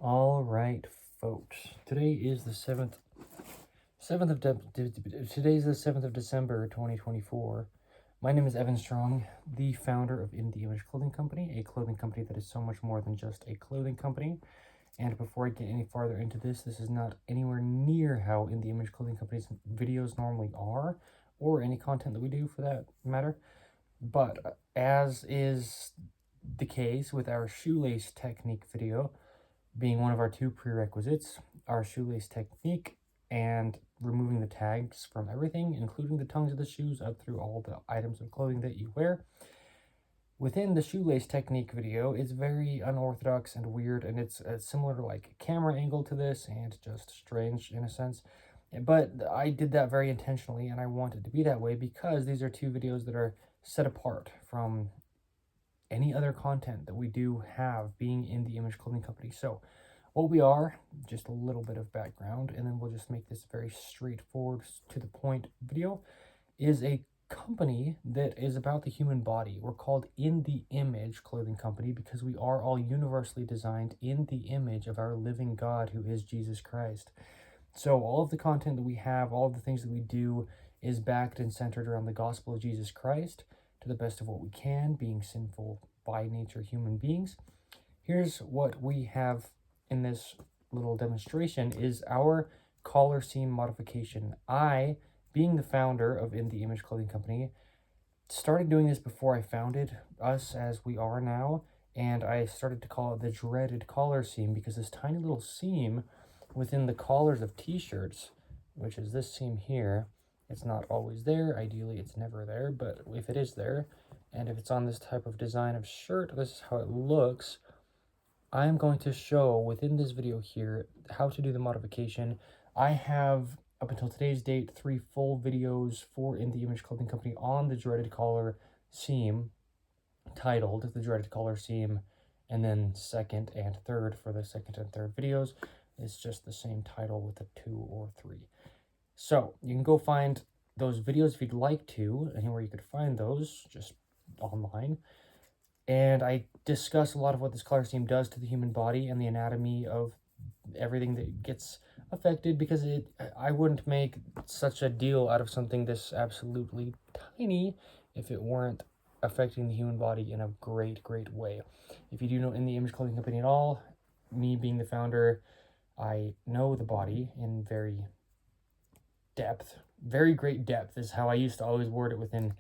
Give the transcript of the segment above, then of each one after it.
All right, folks. Today is the 7th of December 2024. My name is Evan Strong, the founder of In the Image Clothing Company, a clothing company that is so much more than just a clothing company. And before I get any farther into this is not anywhere near how In the Image Clothing Company's videos normally are, or any content that we do for that matter. But as is the case with our shoelace technique video, being one of our two prerequisites, our shoelace technique and removing the tags from everything, including the tongues of the shoes up through all the items of clothing that you wear. Within the shoelace technique video, it's very unorthodox and weird, and it's similar to like a camera angle to this and just strange in a sense. But I did that very intentionally, and I want it to be that way because these are two videos that are set apart from any other content that we do have being in the Image Clothing Company. So what we are, just a little bit of background, and then we'll just make this very straightforward to the point video, is a company that is about the human body. We're called In the Image Clothing Company because we are all universally designed in the image of our living God, who is Jesus Christ. So all of the content that we have, all of the things that we do is backed and centered around the gospel of Jesus Christ to the best of what we can, being sinful by nature human beings. Here's what we have in this little demonstration is our collar seam modification. I, being the founder of In the Image Clothing Company, started doing this before I founded us as we are now, and I started to call it the dreaded collar seam because this tiny little seam within the collars of t-shirts, which is this seam here, it's not always there. Ideally, it's never there, but if it is there, and if it's on this type of design of shirt, this is how it looks. I am going to show within this video here how to do the modification. I have, up until today's date, 3 full videos for In the Image Clothing Company on the dreaded collar seam, titled The Dreaded Collar Seam, and then second and third for the second and third videos. It's just the same title with a 2 or 3. So you can go find those videos if you'd like to, anywhere you could find those, just online. And I discuss a lot of what this collar seam does to the human body and the anatomy of everything that gets affected, because I wouldn't make such a deal out of something this absolutely tiny if it weren't affecting the human body in a great way. If you do know In the Image Clothing Company at all, me being the founder, I know the body in very great depth is how I used to always word it within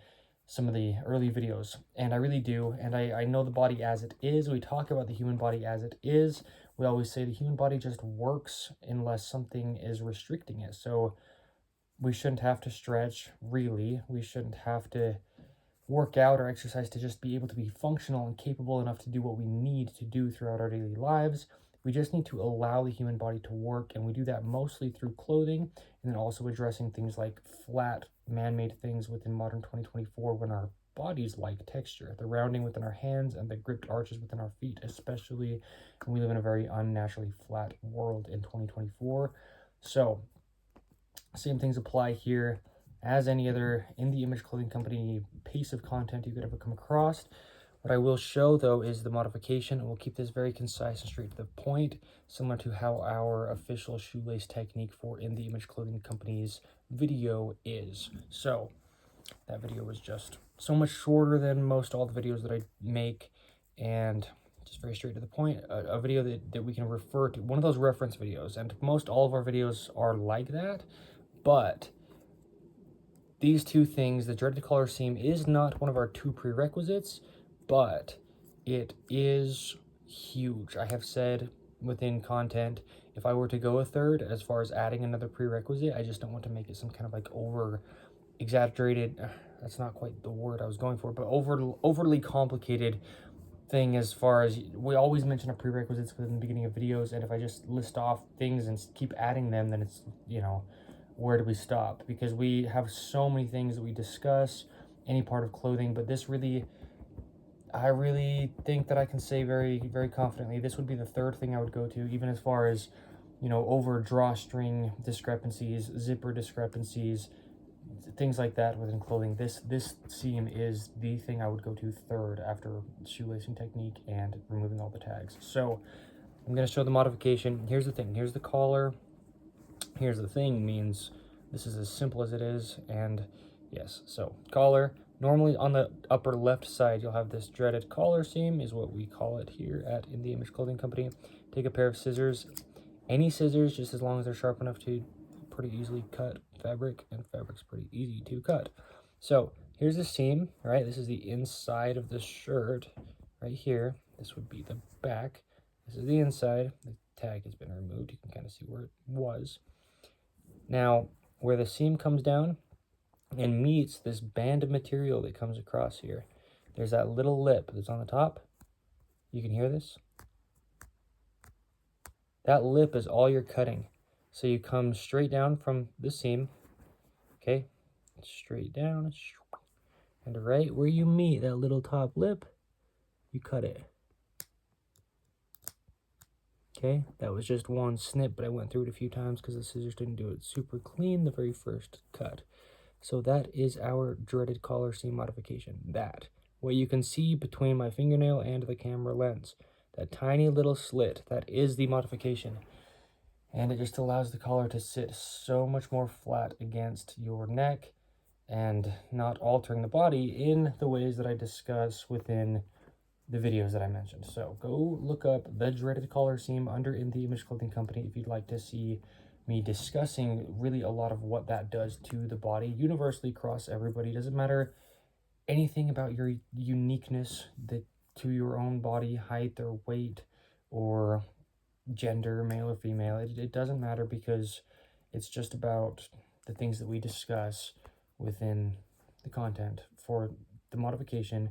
some of the early videos, and I really do, and I know the body as it is. We talk about the human body as it is. We always say the human body just works unless something is restricting it. So we shouldn't have to stretch, really. We shouldn't have to work out or exercise to just be able to be functional and capable enough to do what we need to do throughout our daily lives. We just need to allow the human body to work, and we do that mostly through clothing, and then also addressing things like flat, man-made things within modern 2024 when our bodies like texture, the rounding within our hands and the gripped arches within our feet, especially when we live in a very unnaturally flat world in 2024. So, same things apply here as any other In the Image Clothing Company piece of content you could ever come across. What I will show, though, is the modification, and we'll keep this very concise and straight to the point, similar to how our official shoelace technique for In the Image Clothing Company's video is. So, that video was just so much shorter than most all the videos that I make, and just very straight to the point. A video that we can refer to, one of those reference videos, and most all of our videos are like that, but these two things, the dreaded collar seam is not one of our 2 prerequisites, but it is huge. I have said within content, if I were to go a third, as far as adding another prerequisite, I just don't want to make it some kind of like exaggerated, that's not quite the word I was going for, but overly complicated thing, as far as we always mention our prerequisites within the beginning of videos, and if I just list off things and keep adding them, then it's, where do we stop? Because we have so many things that we discuss, any part of clothing, but this really, I really think that I can say very confidently, this would be the 3rd thing I would go to, even as far as, over drawstring discrepancies, zipper discrepancies, things like that within clothing. This seam is the thing I would go to 3rd after shoelacing technique and removing all the tags. So I'm going to show the modification. Here's the thing. Here's the collar. Here's the thing means this is as simple as it is. And yes, so collar. Normally on the upper left side, you'll have this dreaded collar seam, is what we call it here at In The Image Clothing Company. Take a pair of scissors, any scissors, just as long as they're sharp enough to pretty easily cut fabric, and fabric's pretty easy to cut. So here's the seam, right? This is the inside of the shirt right here. This would be the back. This is the inside. The tag has been removed. You can kind of see where it was. Now, where the seam comes down and meets this band of material that comes across here, there's that little lip that's on the top. You can hear this. That lip is all you're cutting. So you come straight down from the seam, okay? Straight down, and right where you meet that little top lip, you cut it. Okay, that was just one snip, but I went through it a few times because the scissors didn't do it super clean the very first cut. So that is our dreaded collar seam modification. That, what you can see between my fingernail and the camera lens, that tiny little slit, that is the modification. And it just allows the collar to sit so much more flat against your neck and not altering the body in the ways that I discuss within the videos that I mentioned. So go look up the dreaded collar seam under In The Image Clothing Company if you'd like to see me discussing really a lot of what that does to the body universally across everybody. It doesn't matter anything about your uniqueness to your own body, height or weight or gender, male or female. It doesn't matter, because it's just about the things that we discuss within the content for the modification.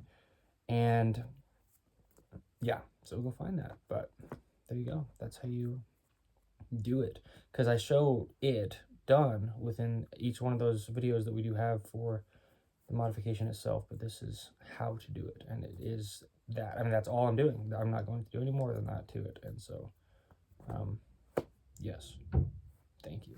And yeah, so go find that. But there you go. That's how you do it, because I show it done within each one of those videos that we do have for the modification itself. But this is how to do it, and it is that. I mean, that's all I'm doing. I'm not going to do any more than that to it. And so yes, thank you.